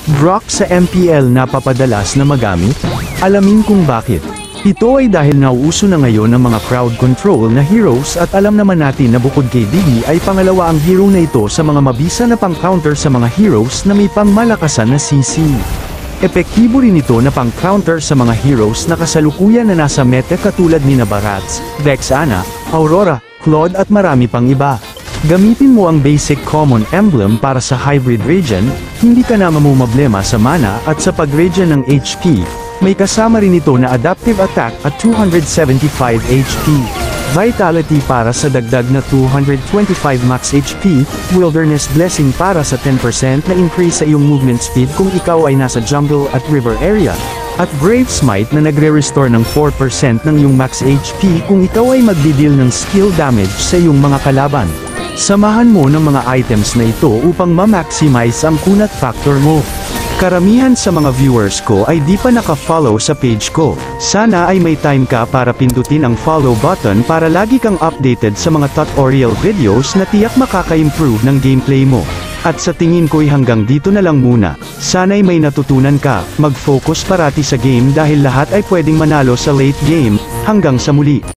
Brock sa MPL napapadalas na magamit? Alamin kung bakit. Ito ay dahil nauuso na ngayon ng mga crowd control na heroes at alam naman natin na bukod kay Diggy ay pangalawa ang hero na ito sa mga mabisa na pang-counter sa mga heroes na may pangmalakasan na CC. Epektibo rin ito na pang-counter sa mga heroes na kasalukuyan na nasa meta katulad ni Barats, Vexana, Aurora, Claude at marami pang iba. Gamitin mo ang basic common emblem para sa hybrid regen, hindi ka na mamumblema sa mana at sa pag-regen ng HP. May kasama rin ito na adaptive attack at 275 HP. Vitality para sa dagdag na 225 max HP, Wilderness Blessing para sa 10% na increase sa iyong movement speed kung ikaw ay nasa jungle at river area, at Brave Smite na nagre-restore ng 4% ng iyong max HP kung ikaw ay magdi-deal ng skill damage sa iyong mga kalaban. Samahan mo ng mga items na ito upang ma-maximize ang kunat factor mo. Karamihan sa mga viewers ko ay di pa naka-follow sa page ko. Sana ay may time ka para pindutin ang follow button para lagi kang updated sa mga tutorial videos na tiyak makaka-improve ng gameplay mo. At sa tingin ko'y hanggang dito na lang muna. Sana'y may natutunan ka, mag-focus parati sa game dahil lahat ay pwedeng manalo sa late game. Hanggang sa muli.